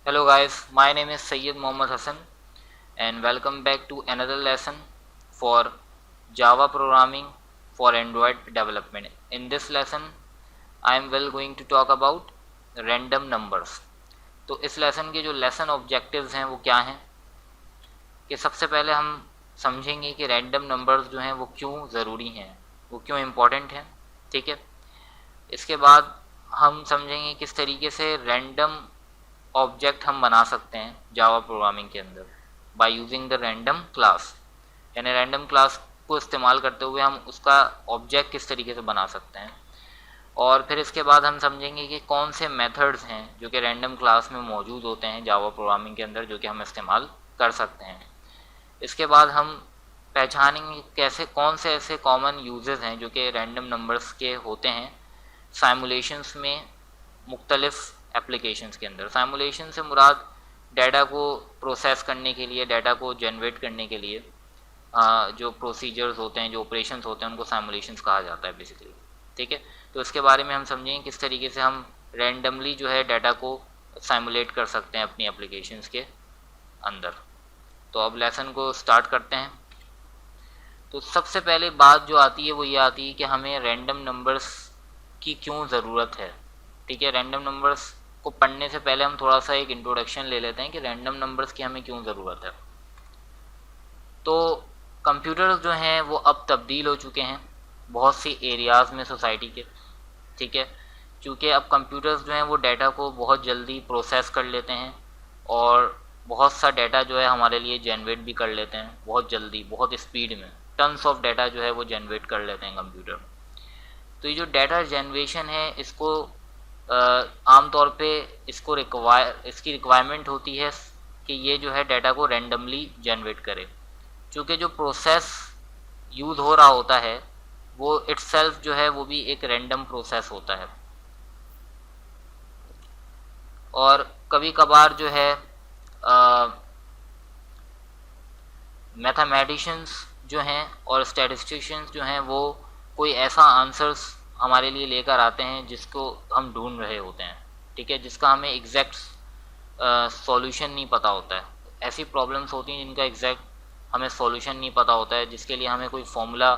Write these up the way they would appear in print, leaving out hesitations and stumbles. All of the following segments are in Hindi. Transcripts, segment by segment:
Hello guys, my name is Sayyid Mohammad Hassan and welcome back to another lesson for Java programming for Android development. In this lesson, I am going to talk about random numbers. तो इस लेसन के जो लेसन ऑब्जेक्टिव्स हैं वो क्या हैं कि सबसे पहले हम समझेंगे कि रैंडम नंबर्स जो हैं वो क्यों ज़रूरी हैं, वो क्यों इम्पोर्टेंट हैं। ठीक है, इसके बाद हम समझेंगे किस तरीके से रैंडम ऑब्जेक्ट हम बना सकते हैं जावा प्रोग्रामिंग के अंदर by using the random class, यानी रैंडम क्लास को इस्तेमाल करते हुए हम उसका ऑब्जेक्ट किस तरीके से बना सकते हैं। और फिर इसके बाद हम समझेंगे कि कौन से मेथड्स हैं जो कि रैंडम क्लास में मौजूद होते हैं जावा प्रोग्रामिंग के अंदर जो कि हम इस्तेमाल कर सकते हैं। इसके बाद हम पहचानेंगे कैसे कौन से ऐसे कॉमन यूजेस हैं जो कि रैंडम नंबर्स के होते हैं साइमुलेशंस में, मुख्तलिफ एप्लीकेशंस के अंदर। साइमुलेशन से मुराद डाटा को प्रोसेस करने के लिए, डाटा को जनरेट करने के लिए जो प्रोसीजर्स होते हैं, जो ऑपरेशंस होते हैं, उनको साइमुलेशंस कहा जाता है बेसिकली। ठीक है, तो इसके बारे में हम समझेंगे किस तरीके से हम रैंडमली जो है डाटा को साइमुलेट कर सकते हैं अपनी एप्लीकेशंस के अंदर। तो अब लेसन को स्टार्ट करते हैं। तो सबसे पहले बात जो आती है वो ये आती है कि हमें रैंडम नंबर्स की क्यों ज़रूरत है। ठीक है, रैंडम नंबर्स को पढ़ने से पहले हम थोड़ा सा एक इंट्रोडक्शन ले लेते हैं कि रैंडम नंबर्स की हमें क्यों ज़रूरत है। तो कंप्यूटर्स जो हैं वो अब तब्दील हो चुके हैं बहुत सी एरियाज़ में सोसाइटी के। ठीक है, क्योंकि अब कंप्यूटर्स जो हैं वो डाटा को बहुत जल्दी प्रोसेस कर लेते हैं और बहुत सा डाटा जो है हमारे लिए जनरेट भी कर लेते हैं बहुत जल्दी, बहुत स्पीड में। टन्स ऑफ डाटा जो है वो जनरेट कर लेते हैं कंप्यूटर। तो ये जो डाटा जनरेशन है इसको आमतौर पे इसकी रिक्वायरमेंट होती है कि ये जो है डाटा को रैंडमली जनरेट करे, क्योंकि जो प्रोसेस यूज़ हो रहा होता है वो इटसेल्फ जो है वो भी एक रैंडम प्रोसेस होता है। और कभी कभार जो है मैथमेटिशियंस जो हैं और स्टैटिस्टिशियंस जो हैं वो कोई ऐसा आंसर्स हमारे लिए लेकर आते हैं जिसको हम ढूंढ रहे होते हैं। ठीक है, जिसका हमें एग्जैक्ट सॉल्यूशन नहीं पता होता है। ऐसी प्रॉब्लम्स होती हैं जिनका एग्जैक्ट हमें सॉल्यूशन नहीं पता होता है, जिसके लिए हमें कोई फॉर्मूला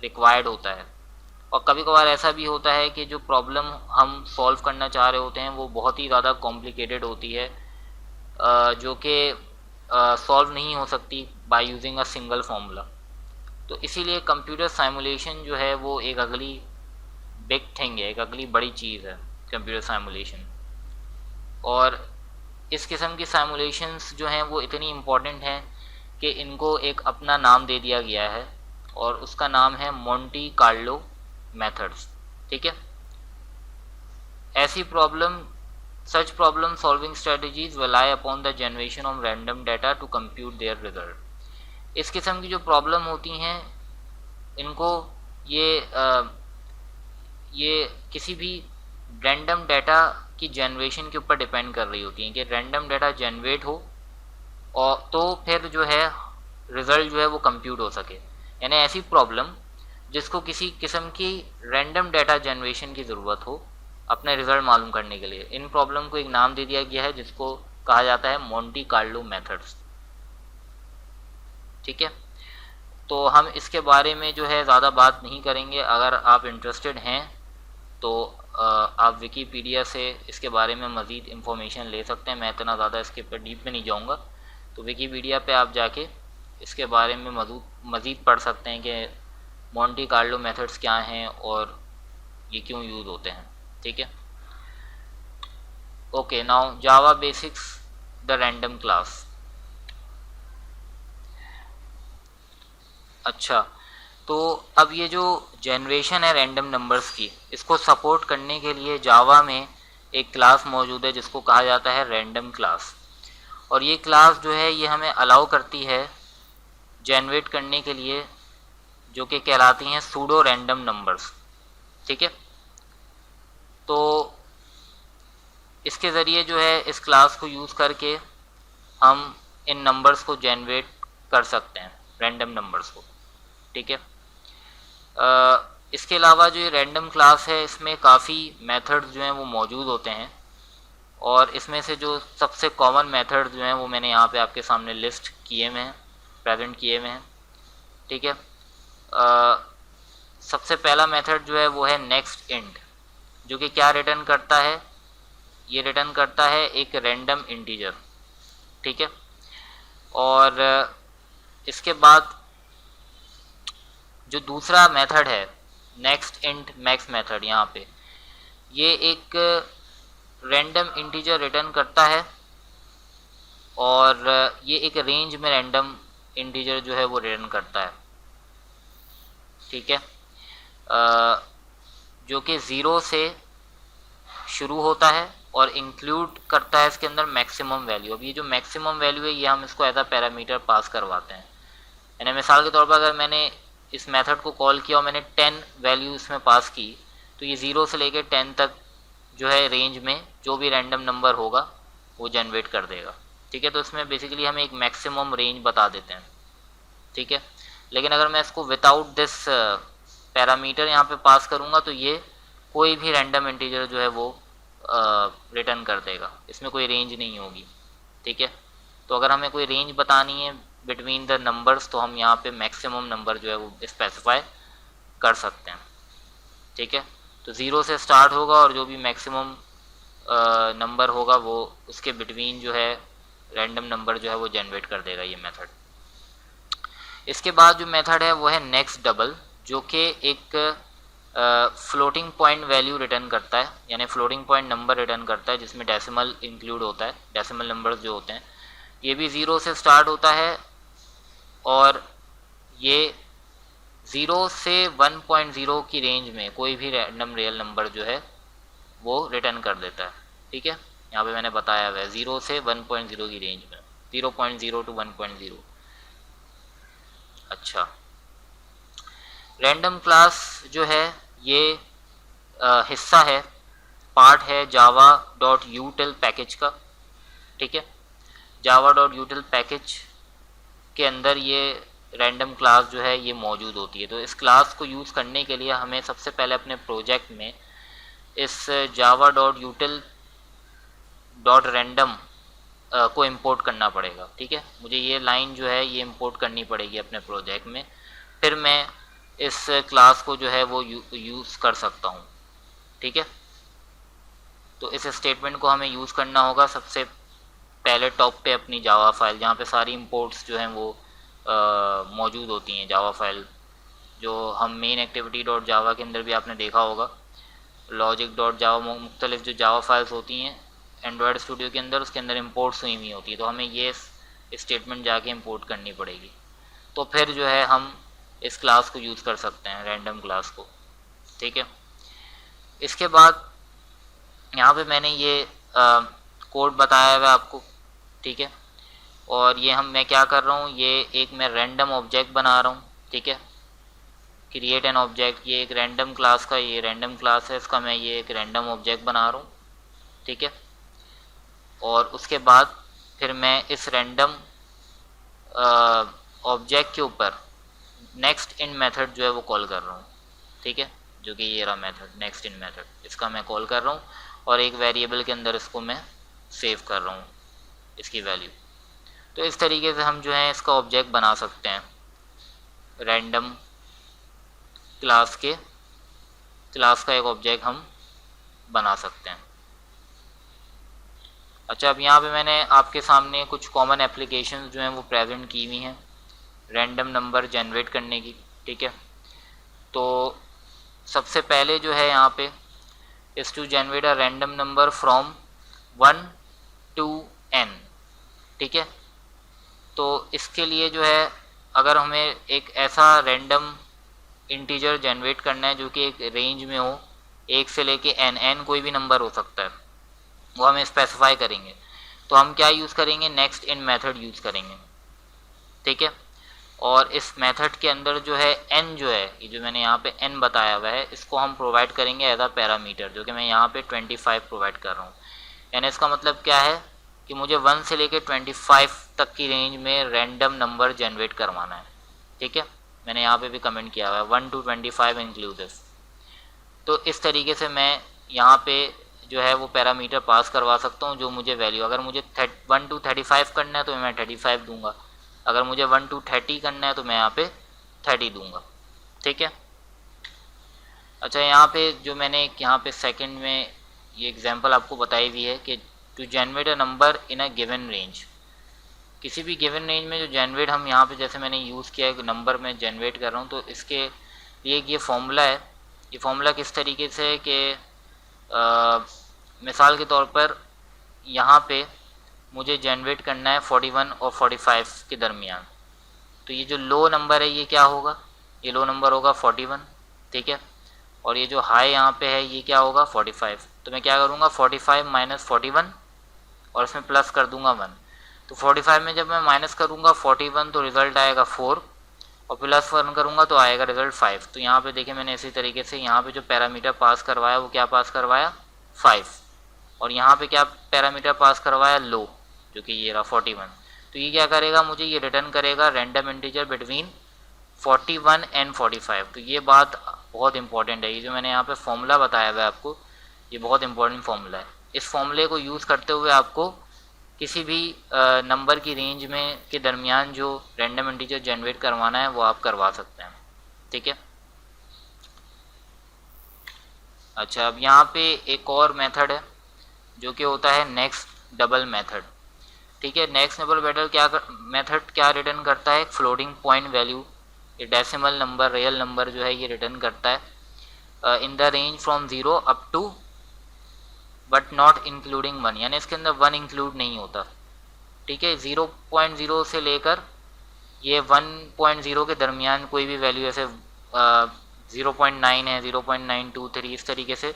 रिक्वायर्ड होता है। और कभी कभार ऐसा भी होता है कि जो प्रॉब्लम हम सॉल्व करना चाह रहे होते हैं वो बहुत ही ज़्यादा कॉम्प्लिकेटेड होती है, जो कि सॉल्व नहीं हो सकती by using a single formula. तो इसीलिए कंप्यूटर साइमुलेशन जो है वो एक अगली बिग थिंग है, एक अगली बड़ी चीज़ है कंप्यूटर साइमुलेशन। और इस किस्म की साइमुलेशंस जो हैं वो इतनी इम्पोर्टेंट हैं कि इनको एक अपना नाम दे दिया गया है और उसका नाम है मोंटी कार्लो मेथड्स। ठीक है, ऐसी problem Such problem solving strategies rely upon the generation of random data to compute their result. इस किस्म की जो प्रॉब्लम होती हैं इनको ये किसी भी रैंडम डाटा की जनरेशन के ऊपर डिपेंड कर रही होती हैं कि रैंडम डाटा जनरेट हो और तो फिर जो है रिज़ल्ट जो है वो कंप्यूट हो सके। यानी ऐसी प्रॉब्लम जिसको किसी किस्म की रैंडम डाटा जनरेशन की ज़रूरत हो अपने रिज़ल्ट मालूम करने के लिए, इन प्रॉब्लम को एक नाम दे दिया गया है जिसको कहा जाता है मोंटी कार्लो मेथड्स। ठीक है, तो हम इसके बारे में जो है ज़्यादा बात नहीं करेंगे। अगर आप इंटरेस्टेड हैं तो आप विकीपीडिया से इसके बारे में मज़ीद इंफॉर्मेशन ले सकते हैं। मैं इतना ज़्यादा इसके ऊपर डीप में नहीं जाऊँगा, तो विकीपीडिया पे आप जाके इसके बारे में मज़ीद पढ़ सकते हैं कि मोंटी कार्लो मेथड्स क्या हैं और ये क्यों यूज़ होते हैं। ठीक है, okay, now Java basics the random class. अच्छा, तो अब ये जो जनरेशन है रैंडम नंबर्स की, इसको सपोर्ट करने के लिए जावा में एक क्लास मौजूद है जिसको कहा जाता है रैंडम क्लास। और ये क्लास जो है ये हमें अलाउ करती है जनरेट करने के लिए जो कि कहलाती हैं सूडो रैंडम नंबर्स। ठीक है, तो इसके ज़रिए जो है इस क्लास को यूज़ करके हम इन नंबर्स को जनरेट कर सकते हैं, रैंडम नंबर्स को। ठीक है, इसके अलावा जो ये रैंडम क्लास है इसमें काफ़ी मेथड्स जो हैं वो मौजूद होते हैं और इसमें से जो सबसे कॉमन मेथड जो हैं वो मैंने यहाँ पे आपके सामने लिस्ट किए हुए हैं, प्रेजेंट किए हुए हैं, ठीक है। सबसे पहला मेथड जो है वो है नेक्स्ट इंट, जो कि क्या रिटर्न करता है, ये रिटर्न करता है एक रैंडम इंटीजर, ठीक है। और इसके बाद जो दूसरा मेथड है नेक्स्ट इंट मैक्स मेथड, यहाँ पे ये एक रैंडम इंटीजर रिटर्न करता है और ये एक रेंज में रैंडम इंटीजर जो है वो रिटर्न करता है, ठीक है। जो कि 0 से शुरू होता है और इंक्लूड करता है इसके अंदर मैक्सिमम वैल्यू। अब ये जो मैक्सिमम वैल्यू है ये हम इसको एज अ पैरामीटर पास करवाते हैं, यानी मिसाल के तौर पर अगर मैंने इस मेथड को कॉल किया और मैंने 10 वैल्यू इसमें पास की, तो ये 0 से लेकर 10 तक जो है रेंज में जो भी रैंडम नंबर होगा वो जनरेट कर देगा, ठीक है। तो इसमें बेसिकली हम एक मैक्सिमम रेंज बता देते हैं, ठीक है। लेकिन अगर मैं इसको विदाउट दिस पैरामीटर यहाँ पे पास करूँगा तो ये कोई भी रैंडम इंटीजर जो है वो रिटर्न कर देगा, इसमें कोई रेंज नहीं होगी, ठीक है। तो अगर हमें कोई रेंज बतानी है बिटवीन द नंबर्स तो हम यहाँ पे मैक्सिमम नंबर जो है वो स्पेसिफाई कर सकते हैं, ठीक है। तो 0 से स्टार्ट होगा और जो भी मैक्सिमम नंबर होगा वो उसके बिटवीन जो है रैंडम नंबर जो है वो जनरेट कर देगा ये मेथड। इसके बाद जो मेथड है वो है नेक्स्ट डबल, जो कि एक फ्लोटिंग पॉइंट वैल्यू रिटर्न करता है, यानी फ्लोटिंग पॉइंट नंबर रिटर्न करता है जिसमें डेसिमल इंक्लूड होता है। डेसिमल नंबर्स जो होते हैं ये भी 0 से स्टार्ट होता है और ये 0 से 1.0 की रेंज में कोई भी रैंडम रियल नंबर जो है वो रिटर्न कर देता है, ठीक है। यहाँ पे मैंने बताया हुआ है 0 से 1.0 की रेंज में, 0.0 टू 1.0। अच्छा, रैंडम क्लास जो है ये हिस्सा है, पार्ट है java.util पैकेज का, ठीक है। java.util पैकेज के अंदर ये रैंडम क्लास जो है ये मौजूद होती है। तो इस क्लास को यूज़ करने के लिए हमें सबसे पहले अपने प्रोजेक्ट में इस java.util.random को इंपोर्ट करना पड़ेगा, ठीक है। मुझे ये लाइन जो है ये इंपोर्ट करनी पड़ेगी अपने प्रोजेक्ट में, फिर मैं इस क्लास को जो है वो यूज़ कर सकता हूँ, ठीक है। तो इस स्टेटमेंट को हमें यूज़ करना होगा सबसे पहले टॉप पे अपनी जावा फाइल, जहाँ पे सारी इंपोर्ट्स जो हैं वो मौजूद होती हैं। जावा फाइल जो हम मेन एक्टिविटी डॉट जावा के अंदर भी आपने देखा होगा, लॉजिक डॉट जावा, मुख्तलिफ जो जावा फाइल्स होती हैं एंड्रॉयड स्टूडियो के अंदर, उसके अंदर इंपोर्ट्स हुई हुई होती है। तो हमें ये स्टेटमेंट जाके इंपोर्ट करनी पड़ेगी, तो फिर जो है हम इस क्लास को यूज़ कर सकते हैं, रैंडम क्लास को, ठीक है। इसके बाद यहाँ पे मैंने ये कोड बताया हुआ है आपको, ठीक है। और ये मैं क्या कर रहा हूँ, ये एक मैं रैंडम ऑब्जेक्ट बना रहा हूँ, ठीक है। क्रिएट एन ऑब्जेक्ट, ये एक रैंडम क्लास का, ये रैंडम क्लास है, इसका मैं ये एक रैंडम ऑब्जेक्ट बना रहा हूँ, ठीक है। और उसके बाद फिर मैं इस रैंडम ऑब्जेक्ट के ऊपर नेक्स्ट इन मेथड जो है वो कॉल कर रहा हूँ, ठीक है। जो कि ये रहा मेथड नेक्स्ट इन मेथड, इसका मैं कॉल कर रहा हूँ और एक वेरिएबल के अंदर इसको मैं सेव कर रहा हूँ इसकी वैल्यू। तो इस तरीके से हम जो है इसका ऑब्जेक्ट बना सकते हैं, रैंडम क्लास का एक ऑब्जेक्ट हम बना सकते हैं। अच्छा, अब यहाँ पे मैंने आपके सामने कुछ कॉमन एप्लीकेशंस जो हैं वो प्रेजेंट की हुई हैं रैंडम नंबर जनरेट करने की, ठीक है। तो सबसे पहले जो है यहाँ पे इस to generate a random number from 1 to n, ठीक है। तो इसके लिए जो है अगर हमें एक ऐसा रैंडम इंटीजर जनरेट करना है जो कि एक रेंज में हो 1 से लेके n कोई भी नंबर हो सकता है, वो हमें स्पेसिफाई करेंगे। तो हम क्या यूज़ करेंगे, नेक्स्ट इन मेथड यूज़ करेंगे, ठीक है। और इस मेथड के अंदर जो है n जो है, ये जो मैंने यहाँ पे n बताया हुआ है, इसको हम प्रोवाइड करेंगे एज अ पैरामीटर, जो कि मैं यहाँ पे 25 प्रोवाइड कर रहा हूँ। यानी इसका मतलब क्या है कि मुझे 1 से लेकर 25 तक की रेंज में रैंडम नंबर जनरेट करवाना है, ठीक है। मैंने यहाँ पे भी कमेंट किया हुआ है 1 to 25 इंक्लूसिव। तो इस तरीके से मैं यहाँ पे जो है वो पैरामीटर पास करवा सकता हूँ जो मुझे वैल्यू, अगर मुझे 1 to 35 करना है तो मैं 35 दूंगा, अगर मुझे 1 to 30 करना है तो मैं यहाँ पे 30 दूंगा। ठीक है। अच्छा, यहाँ पे जो मैंने यहाँ पे सेकंड में ये एग्जांपल आपको बताई हुई है कि to generate a number in a given range, किसी भी गिवन रेंज में जो जनरेट हम यहाँ पे जैसे मैंने यूज़ किया है नंबर में जनरेट कर रहा हूँ, तो इसके लिए ये फॉर्मूला है। ये फॉर्मूला किस तरीके से है कि मिसाल के तौर पर यहाँ पे मुझे जनरेट करना है 41 और 45 के दरमियान, तो ये जो लो नंबर है ये क्या होगा, ये लो नंबर होगा 41। ठीक है। और ये जो हाई यहाँ पे है ये क्या होगा 45। तो मैं क्या करूँगा 45 माइनस 41 और इसमें प्लस कर दूंगा 1। तो 45 में जब मैं माइनस करूँगा 41 तो रिजल्ट आएगा 4 और प्लस 1 करूँगा तो आएगा रिजल्ट 5। तो यहाँ पे देखिए मैंने इसी तरीके से यहाँ पे जो पैरामीटर पास करवाया वो क्या पास करवाया 5, और यहाँ पे क्या पैरामीटर पास करवाया लो, जो कि ये रहा 41। तो ये क्या करेगा, मुझे ये रिटर्न करेगा रैंडम इंटीजर बिटवीन 41 एंड 45। तो ये बात बहुत इंपॉर्टेंट है, ये जो मैंने यहाँ पे फॉर्मूला बताया हुआ है आपको, ये बहुत इंपॉर्टेंट फॉर्मूला है। इस फॉर्मूले को यूज़ करते हुए आपको किसी भी नंबर की रेंज में के दरमियान जो रैंडम इंटीजर जनरेट करवाना है वो आप करवा सकते हैं। ठीक है। अच्छा, अब यहाँ पे एक और मेथड है जो कि होता है नेक्स्ट डबल मेथड। ठीक है। नेक्स्ट डबल मेथड क्या रिटर्न करता है, एक फ्लोटिंग पॉइंट वैल्यू, ये डेसिमल नंबर रियल नंबर जो है ये रिटर्न करता है in the range from 0 up to but not including 1, यानी इसके अंदर 1 इंक्लूड नहीं होता। ठीक है। 0.0 से लेकर ये 1.0 के दरमियान कोई भी वैल्यू, ऐसे 0.9 है, 0.923 इस तरीके से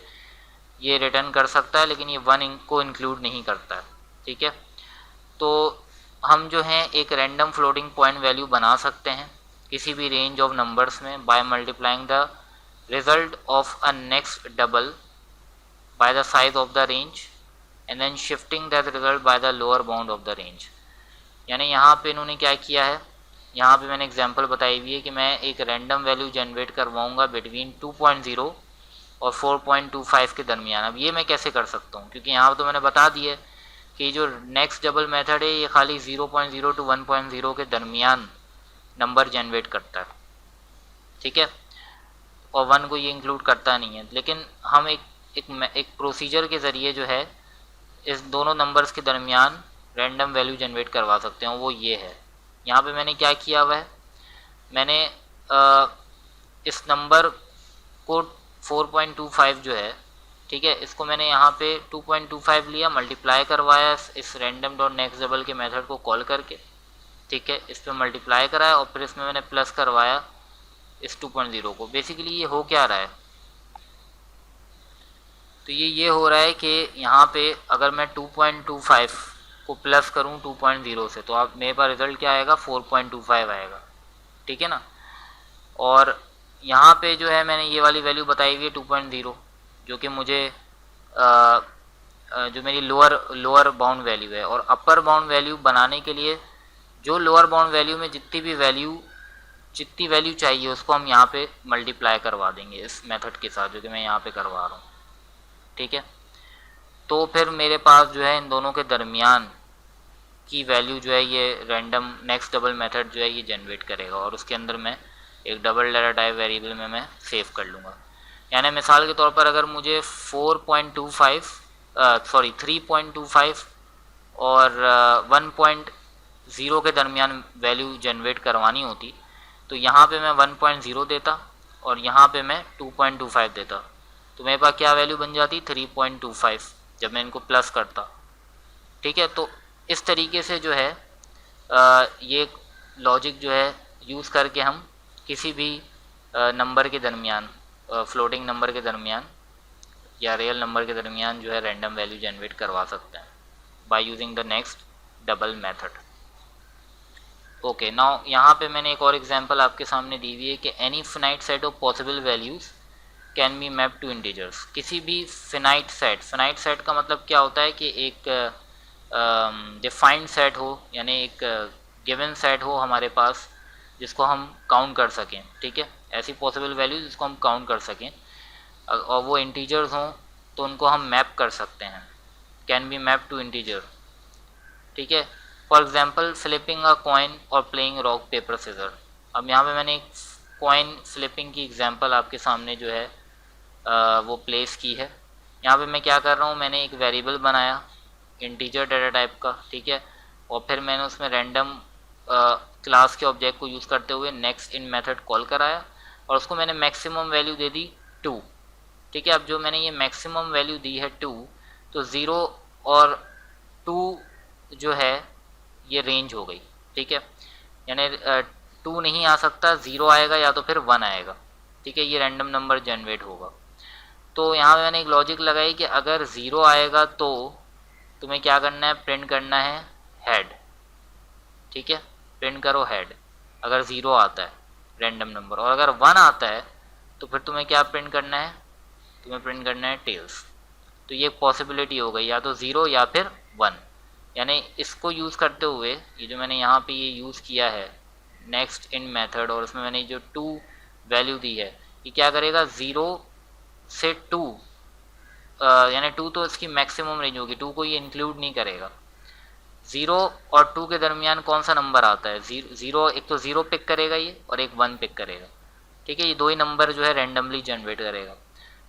ये रिटर्न कर सकता है, लेकिन ये 1 को इंक्लूड नहीं करता है। ठीक है। तो हम जो हैं एक रैंडम फ्लोटिंग पॉइंट वैल्यू बना सकते हैं किसी भी रेंज ऑफ नंबर्स में by multiplying the result of a next double by the size of the range and then shifting that result by the lower bound of the range। यानी यहाँ पे इन्होंने क्या किया है, यहाँ पे मैंने एग्जांपल बताई हुई है कि मैं एक रैंडम वैल्यू जनरेट करवाऊँगा बिटवीन 2.0 और 4.25 के दरमियान। अब ये मैं कैसे कर सकता हूँ, क्योंकि यहाँ तो मैंने बता दिया है कि जो नेक्स्ट डबल मेथड है ये खाली 0.0 to 1.0 के दरमियान नंबर जनरेट करता है। ठीक है। और 1 को ये इंक्लूड करता नहीं है, लेकिन हम एक प्रोसीजर के ज़रिए जो है इस दोनों नंबर्स के दरमियान रैंडम वैल्यू जनरेट करवा सकते हैं, वो ये है। यहाँ पे मैंने क्या किया हुआ है, मैंने इस नंबर को 4.25 जो है, ठीक है, इसको मैंने यहाँ पे 2.25 लिया, मल्टीप्लाई करवाया इस रैंडम डॉट नेक्स्ट डबल के मेथड को कॉल करके। ठीक है। इस पर मल्टीप्लाई कराया और फिर इसमें मैंने प्लस करवाया इस 2.0 को। बेसिकली ये हो क्या रहा है, तो ये हो रहा है कि यहाँ पे अगर मैं 2.25 को प्लस करूँ 2.0 से, तो आप मेरे पास रिजल्ट क्या आएगा 4.25 आएगा। ठीक है ना। और यहाँ पे जो है मैंने ये वाली वैल्यू बताई हुई है 2.0, जो कि मुझे जो मेरी लोअर बाउंड वैल्यू है। और अपर बाउंड वैल्यू बनाने के लिए जो लोअर बाउंड वैल्यू में जितनी वैल्यू चाहिए उसको हम यहाँ पे मल्टीप्लाई करवा देंगे इस मेथड के साथ, जो कि मैं यहाँ पे करवा रहा हूँ। ठीक है। तो फिर मेरे पास जो है इन दोनों के दरमियान की वैल्यू जो है ये रैंडम नेक्स्ट डबल मेथड जो है ये जनरेट करेगा, और उसके अंदर मैं एक डबल डेटा टाइप वेरिएबल में मैं सेव कर लूँगा। यानी मिसाल के तौर पर अगर मुझे 3.25 और 1.0 के दरमियान वैल्यू जनरेट करवानी होती, तो यहाँ पे मैं 1.0 देता और यहाँ पे मैं 2.25 देता, तो मेरे पास क्या वैल्यू बन जाती 3.25 जब मैं इनको प्लस करता। ठीक है। तो इस तरीके से जो है ये लॉजिक जो है यूज़ करके हम किसी भी नंबर के दरमियान, फ्लोटिंग नंबर के दरमियान या रियल नंबर के दरमियान जो है रैंडम वैल्यू जनरेट करवा सकते हैं by using the next double method. Okay, now यहाँ पे मैंने एक और एग्जांपल आपके सामने दी हुई है कि any finite set of possible values can be map to integers. किसी भी फिनाइट सेट का मतलब क्या होता है कि एक डिफाइंड सेट हो, यानी एक गिवन सेट हो हमारे पास जिसको हम काउंट कर सकें। ठीक है। ऐसी पॉसिबल वैल्यूज जिसको हम काउंट कर सकें और वो इंटीजर्स हों तो उनको हम मैप कर सकते हैं, can be map to integer, ठीक है। For example flipping a coin और प्लेइंग रॉक पेपर सीजर। अब यहाँ पे मैंने एक कॉइन फ्लिपिंग की एग्जाम्पल आपके सामने जो है वो प्लेस की है। यहाँ पे मैं क्या कर रहा हूँ, मैंने एक वेरिएबल बनाया इंटीजर डाटा टाइप का, ठीक है, और फिर मैंने उसमें रैंडम क्लास के ऑब्जेक्ट को यूज़ करते हुए नेक्स्ट इन मेथड कॉल कराया और उसको मैंने मैक्सिमम वैल्यू दे दी 2, ठीक है। अब जो मैंने ये मैक्सिमम वैल्यू दी है 2, तो 0 और 2 जो है ये रेंज हो गई, ठीक है, यानी 2 नहीं आ सकता, 0 आएगा या तो फिर 1 आएगा, ठीक है, ये रैंडम नंबर जनरेट होगा। तो यहाँ पे मैंने एक लॉजिक लगाई कि अगर 0 आएगा तो तुम्हें क्या करना है, प्रिंट करना है हेड, ठीक है, प्रिंट करो हेड अगर 0 आता है रैंडम नंबर, और अगर 1 आता है तो फिर तुम्हें क्या प्रिंट करना है, तुम्हें प्रिंट करना है टेल्स। तो ये पॉसिबिलिटी हो गई, या तो 0 या फिर 1, यानी इसको यूज़ करते हुए ये जो मैंने यहाँ पे ये यूज़ किया है नेक्स्ट इन मेथड, और उसमें मैंने जो 2 वैल्यू दी है, ये क्या करेगा 0 से 2, यानी 2 तो इसकी मैक्सिमम रेंज होगी, 2 को ये इंक्लूड नहीं करेगा। 0 और 2 के दरमियान कौन सा नंबर आता है, 0, एक तो 0 पिक करेगा ये और एक 1 पिक करेगा, ठीक है, ये दो ही नंबर जो है रैंडमली जनरेट करेगा।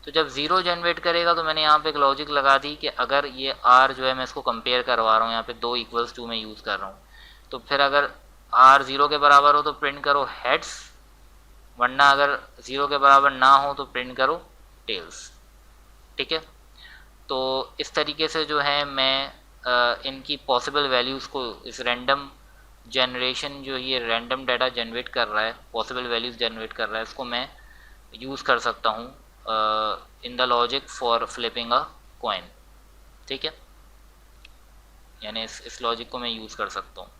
तो जब 0 जनरेट करेगा तो मैंने यहाँ पे एक लॉजिक लगा दी कि अगर ये r जो है मैं इसको कंपेयर करवा रहा हूँ, यहाँ पे 2 = 2 में यूज़ कर रहा हूँ, तो फिर अगर r 0 के बराबर हो तो प्रिंट करो हेड्स, वरना अगर 0 के बराबर ना हो तो प्रिंट करो टेल्स, ठीक है। तो इस तरीके से जो है मैं इनकी पॉसिबल वैल्यूज़ को, इस रैंडम जनरेशन जो ये रैंडम डाटा जनरेट कर रहा है, पॉसिबल वैल्यूज़ जनरेट कर रहा है, इसको मैं यूज़ कर सकता हूँ in the logic for flipping a coin, ठीक है, यानी इस लॉजिक को मैं यूज़ कर सकता हूँ।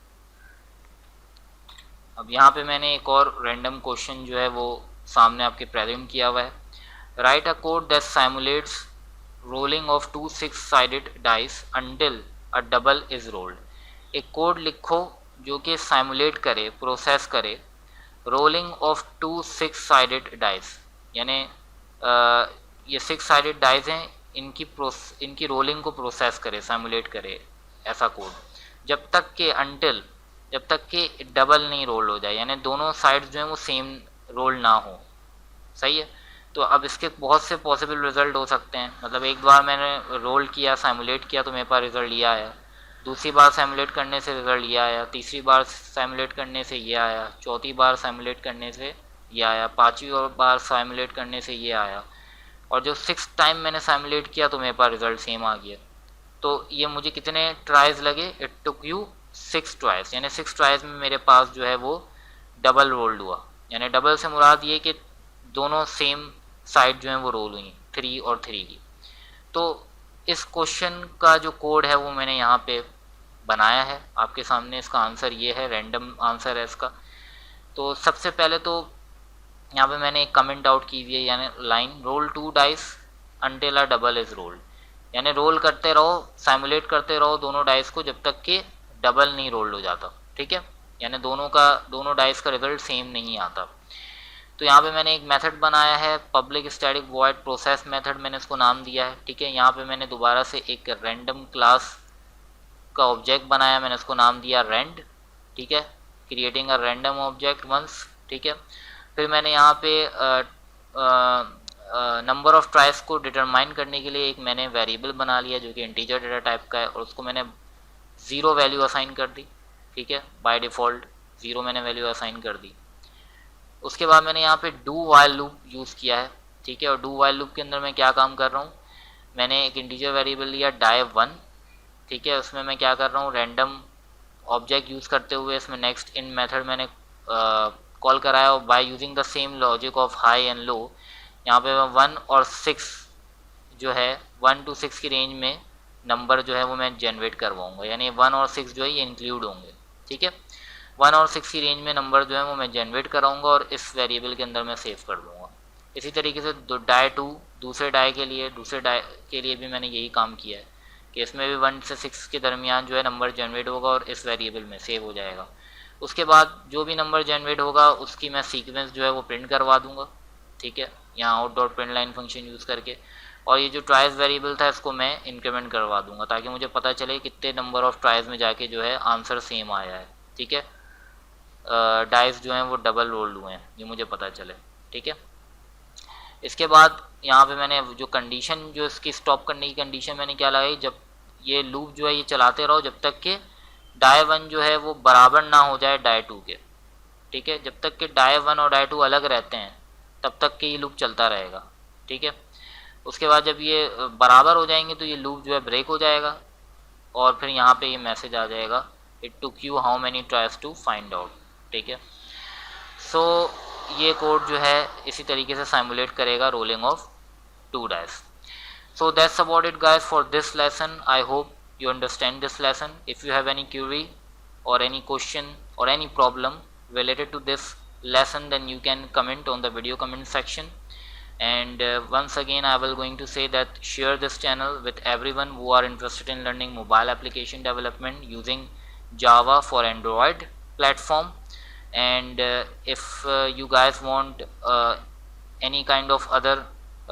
अब यहाँ पे मैंने एक और रैंडम क्वेश्चन जो है वो सामने आपके प्रेजेंट किया हुआ है। Write a code that simulates rolling of 2 6-sided dice until a double is rolled. एक कोड लिखो जो कि सिमुलेट करे, प्रोसेस करे रोलिंग ऑफ 2 6-sided डाइस, यानी ये 6-sided डाइस हैं, इनकी रोलिंग को प्रोसेस करे, सिमुलेट करे ऐसा कोड, जब तक कि डबल नहीं रोल हो जाए, यानी दोनों साइड्स जो हैं वो सेम रोल ना हो, सही है। तो अब इसके बहुत से पॉसिबल रिजल्ट हो सकते हैं, मतलब एक बार मैंने रोल किया, सिमुलेट किया तो मेरे पास रिजल्ट ये आया, दूसरी बार सिमुलेट करने से रिजल्ट ये आया, तीसरी बार सिमुलेट करने से ये आया, चौथी बार सिमुलेट करने से ये आया, पांचवी बार सिमुलेट करने से ये आया, और जो 6th टाइम मैंने सिमुलेट किया तो मेरे पास रिजल्ट सेम आ गया। तो ये मुझे कितने ट्राइज लगे, इट टुक यू 6 ट्राइज, यानी 6 ट्राइज में मेरे पास जो है वो डबल रोल्ड हुआ, यानी डबल से मुराद ये कि दोनों सेम साइड जो है वो रोल हुई, 3 और 3 की। तो इस क्वेश्चन का जो कोड है वो मैंने यहाँ पे बनाया है आपके सामने, इसका आंसर ये है, रैंडम आंसर है इसका। तो सबसे पहले तो यहाँ पे मैंने एक कमेंट आउट की हुई है, यानी line roll 2 dice until a double is rolled, यानी रोल करते रहो, सिमुलेट करते रहो दोनों डाइस को जब तक कि डबल नहीं रोल्ड हो जाता, ठीक है, यानी दोनों डाइस का रिजल्ट सेम नहीं आता। तो यहाँ पे मैंने एक मेथड बनाया है public static void process method, मैंने इसको नाम दिया है, ठीक है। यहाँ पे मैंने दोबारा से एक रैंडम क्लास का ऑब्जेक्ट बनाया, मैंने इसको नाम दिया रेंड, ठीक है, creating a random object once, ठीक है। फिर मैंने यहाँ पे नंबर ऑफ ट्राइस को डिटरमाइन करने के लिए एक मैंने वेरिएबल बना लिया जो कि इंटीजर डेटा टाइप का है, और उसको मैंने 0 वैल्यू असाइन कर दी, ठीक है, बाय डिफ़ॉल्ट 0 मैंने वैल्यू असाइन कर दी। उसके बाद मैंने यहाँ पे डू वाइल लूप यूज़ किया है, ठीक है, और डू वाइल लूप के अंदर मैं क्या काम कर रहा हूँ, मैंने एक इंटीजर वेरिएबल लिया die1, ठीक है, उसमें मैं क्या कर रहा हूँ, रैंडम ऑब्जेक्ट यूज़ करते हुए इसमें नेक्स्ट इन मेथड मैंने कॉल कराया, और by using the same logic of high and low, यहाँ पे मैं 1 और 6 जो है 1 to 6 की रेंज में नंबर जो है वो मैं जनरेट करवाऊँगा, यानी 1 और 6 जो है ये इंक्लूड होंगे, ठीक है, 1 और 6 की रेंज में नंबर जो है वो मैं जनरेट कराऊंगा और इस वेरिएबल के अंदर मैं सेव कर दूंगा। इसी तरीके से die2 दूसरे डाई के लिए भी मैंने यही काम किया है कि इसमें भी 1 से 6 के दरमियान जो है नंबर जनरेट होगा और इस वेरिएबल में सेव हो जाएगा। उसके बाद जो भी नंबर जनरेट होगा उसकी मैं सीक्वेंस जो है वो प्रिंट करवा दूंगा, ठीक है, यहाँ out.println फंक्शन यूज़ करके। और ये जो ट्राइज वेरिएबल था इसको मैं इंक्रीमेंट करवा दूंगा ताकि मुझे पता चले कितने नंबर ऑफ ट्राइज में जाके जो है आंसर सेम आया है। ठीक है, डाइस जो हैं वो डबल रोल्ड हुए हैं, ये मुझे पता चले। ठीक है, इसके बाद यहाँ पे मैंने जो कंडीशन, जो इसकी स्टॉप करने की कंडीशन मैंने क्या लगाई, जब ये लूप जो है ये चलाते रहो जब तक कि डाई वन जो है वो बराबर ना हो जाए डाई टू के। ठीक है, जब तक कि डाई वन और डाई टू अलग रहते हैं तब तक के ये लूप चलता रहेगा। ठीक है, उसके बाद जब ये बराबर हो जाएंगे तो ये लूप जो है ब्रेक हो जाएगा और फिर यहाँ पे ये मैसेज आ जाएगा, it took you how many tries to find out. ठीक है, सो ये कोड जो है इसी तरीके से सिमुलेट करेगा rolling of 2 dice. So that's about it guys for this lesson. I hope you understand this lesson. If you have any query or any question or any problem related to this lesson, then you can comment on the video comment section. And once again I will going to say that share this channel with everyone who are interested in learning mobile application development using Java for Android platform. And if you guys want any kind of other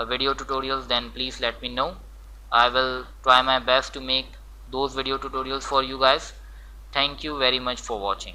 video tutorials, then please let me know. I will try my best to make those video tutorials for you guys. Thank you very much for watching.